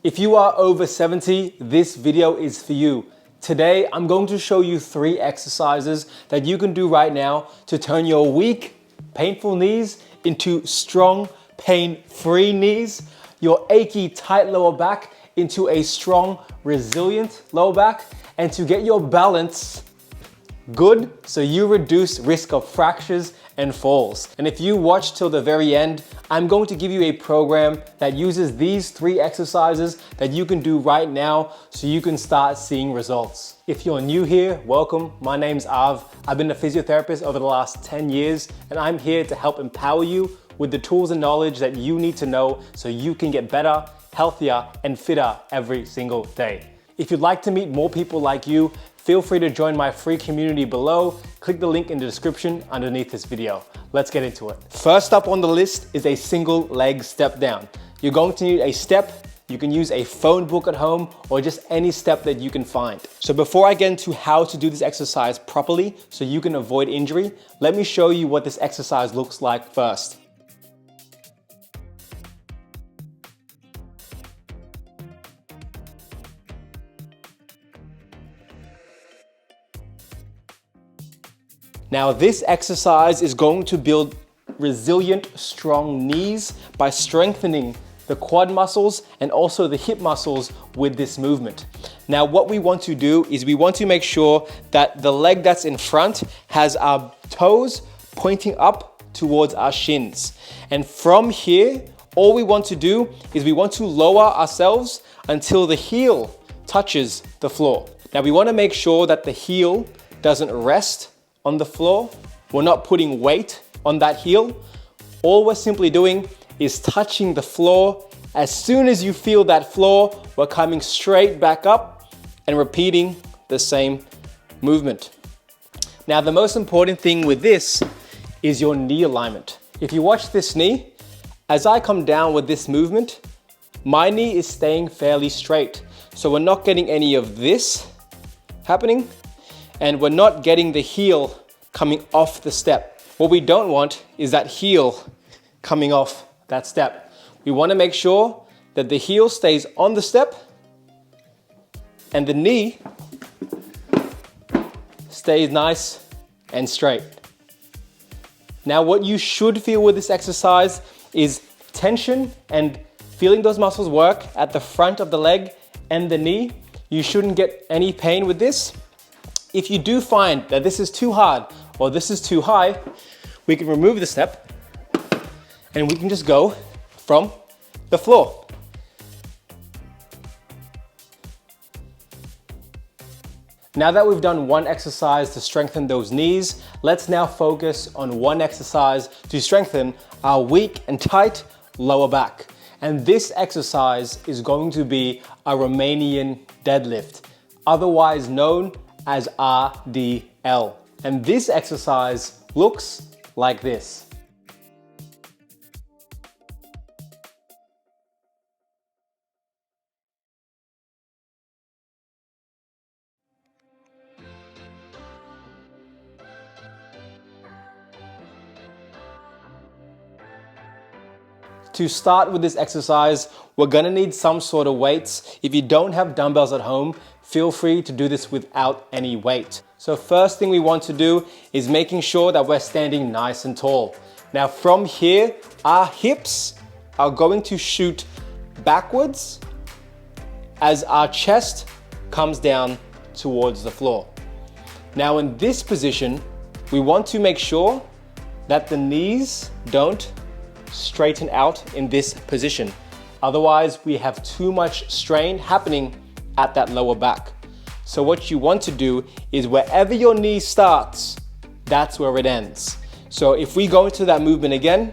If you are over 70, this video is for you. Today, I'm going to show you 3 exercises that you can do right now to turn your weak, painful knees into strong, pain-free knees, your achy, tight lower back into a strong, resilient lower back, and to get your balance good so you reduce risk of fractures and falls. And if you watch till the very end, I'm going to give you a program that uses these 3 exercises that you can do right now so you can start seeing results. If you're new here, welcome. My name's Av. I've been a physiotherapist over the last 10 years, and I'm here to help empower you with the tools and knowledge that you need to know so you can get better, healthier, and fitter every single day. If you'd like to meet more people like you, feel free to join my free community below. Click the link in the description underneath this video. Let's get into it. First up on the list is a single leg step down. You're going to need a step. You can use a phone book at home or just any step that you can find. So before I get into how to do this exercise properly so you can avoid injury, let me show you what this exercise looks like first. Now this exercise is going to build resilient, strong knees by strengthening the quad muscles and also the hip muscles with this movement. Now what we want to do is we want to make sure that the leg that's in front has our toes pointing up towards our shins. And from here, all we want to do is we want to lower ourselves until the heel touches the floor. Now we want to make sure that the heel doesn't rest on the floor. We're not putting weight on that heel. All we're simply doing is touching the floor. As soon as you feel that floor, we're coming straight back up and repeating the same movement. Now, the most important thing with this is your knee alignment. If you watch this knee, as I come down with this movement, my knee is staying fairly straight. So we're not getting any of this happening, and we're not getting the heel coming off the step. What we don't want is that heel coming off that step. We want to make sure that the heel stays on the step and the knee stays nice and straight. Now what you should feel with this exercise is tension and feeling those muscles work at the front of the leg and the knee. You shouldn't get any pain with this. If you do find that this is too hard or this is too high, we can remove the step and we can just go from the floor. Now that we've done one exercise to strengthen those knees, let's now focus on one exercise to strengthen our weak and tight lower back. And this exercise is going to be a Romanian deadlift, otherwise known as RDL. And this exercise looks like this. To start with this exercise, we're gonna need some sort of weights. If you don't have dumbbells at home, feel free to do this without any weight. So first thing we want to do is making sure that we're standing nice and tall. Now from here, our hips are going to shoot backwards as our chest comes down towards the floor. Now in this position, we want to make sure that the knees don't straighten out in this position. Otherwise, we have too much strain happening at that lower back. So what you want to do is wherever your knee starts, that's where it ends. So if we go into that movement again,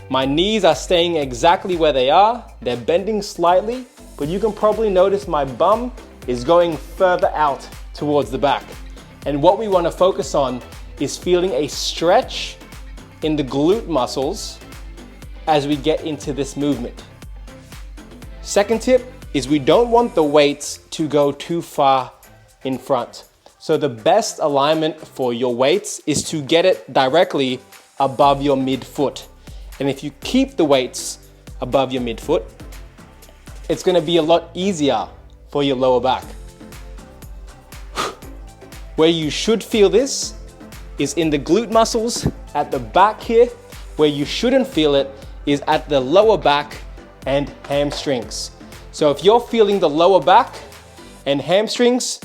my knees are staying exactly where they are. They're bending slightly, but you can probably notice my bum is going further out towards the back. And what we want to focus on is feeling a stretch in the glute muscles as we get into this movement. Second tip is we don't want the weights to go too far in front. So the best alignment for your weights is to get it directly above your midfoot. And if you keep the weights above your midfoot, it's gonna be a lot easier for your lower back. Where you should feel this is in the glute muscles at the back here. Where you shouldn't feel it is at the lower back and hamstrings. So if you're feeling the lower back and hamstrings,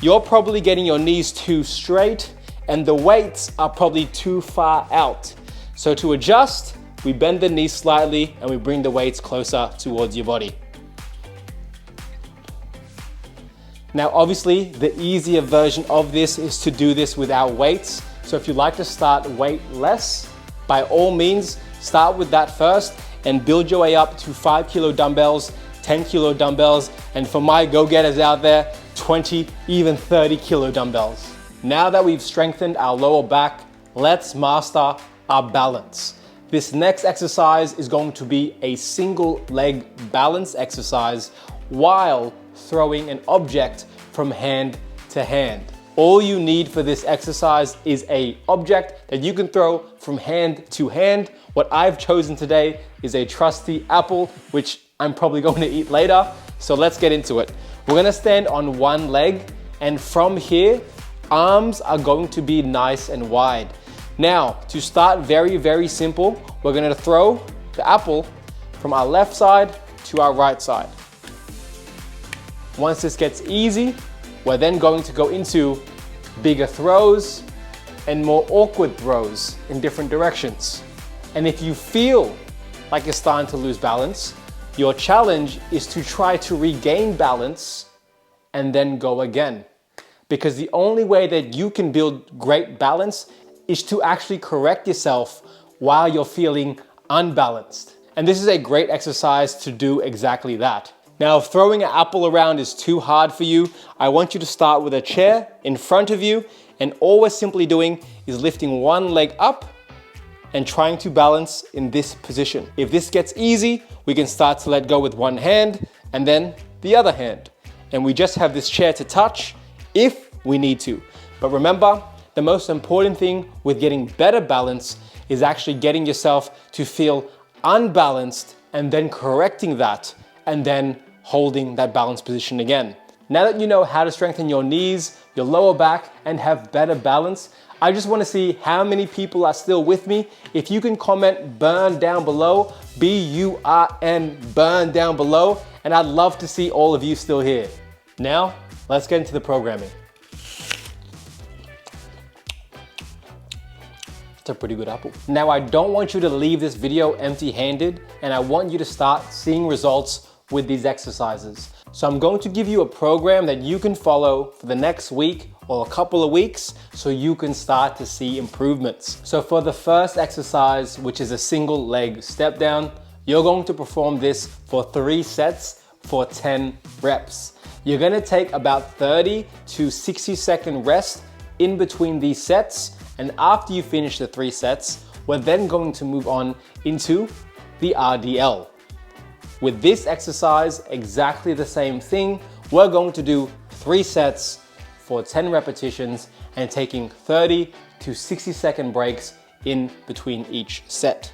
you're probably getting your knees too straight and the weights are probably too far out. So to adjust, we bend the knees slightly and we bring the weights closer towards your body. Now, obviously, the easier version of this is to do this without weights. So if you'd like to start weightless, by all means, start with that first and build your way up to 5 kilo dumbbells, 10 kilo dumbbells, and for my go-getters out there, 20, even 30 kilo dumbbells. Now that we've strengthened our lower back, let's master our balance. This next exercise is going to be a single leg balance exercise while throwing an object from hand to hand. All you need for this exercise is an object that you can throw from hand to hand. What I've chosen today is a trusty apple, which I'm probably going to eat later. So let's get into it. We're gonna stand on one leg, and from here, arms are going to be nice and wide. Now, to start very, very simple, we're gonna throw the apple from our left side to our right side. Once this gets easy, we're then going to go into bigger throws and more awkward throws in different directions. And if you feel like you're starting to lose balance, your challenge is to try to regain balance and then go again. Because the only way that you can build great balance is to actually correct yourself while you're feeling unbalanced. And this is a great exercise to do exactly that. Now, if throwing an apple around is too hard for you, I want you to start with a chair in front of you, and all we're simply doing is lifting one leg up and trying to balance in this position. If this gets easy, we can start to let go with one hand and then the other hand. And we just have this chair to touch if we need to. But remember, the most important thing with getting better balance is actually getting yourself to feel unbalanced and then correcting that and then holding that balanced position again. Now that you know how to strengthen your knees, your lower back, and have better balance, I just want to see how many people are still with me. If you can comment burn down below, B-U-R-N, burn down below, and I'd love to see all of you still here. Now, let's get into the programming. It's a pretty good apple. Now, I don't want you to leave this video empty-handed, and I want you to start seeing results with these exercises. So I'm going to give you a program that you can follow for the next week or a couple of weeks so you can start to see improvements. So for the first exercise, which is a single leg step down, you're going to perform this for 3 sets for 10 reps. You're gonna take about 30 to 60-second rest in between these sets, and after you finish the 3 sets, we're then going to move on into the RDL. With this exercise, exactly the same thing. We're going to do 3 sets for 10 repetitions and taking 30 to 60-second breaks in between each set.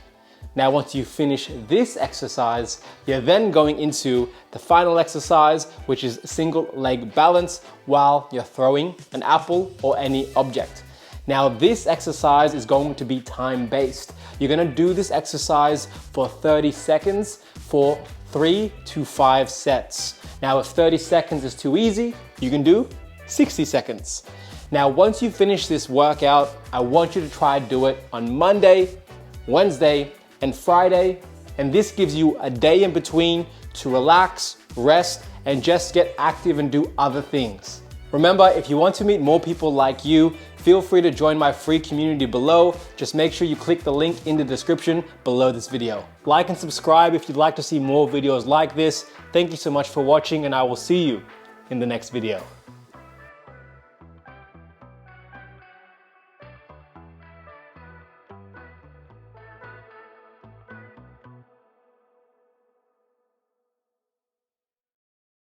Now, once you finish this exercise, you're then going into the final exercise, which is single leg balance while you're throwing an apple or any object. Now, this exercise is going to be time-based. You're gonna do this exercise for 30 seconds for 3 to 5 sets. Now, if 30 seconds is too easy, you can do 60 seconds. Now, once you finish this workout, I want you to try to do it on Monday, Wednesday, and Friday. And this gives you a day in between to relax, rest, and just get active and do other things. Remember, if you want to meet more people like you, feel free to join my free community below. Just make sure you click the link in the description below this video. Like and subscribe if you'd like to see more videos like this. Thank you so much for watching, and I will see you in the next video.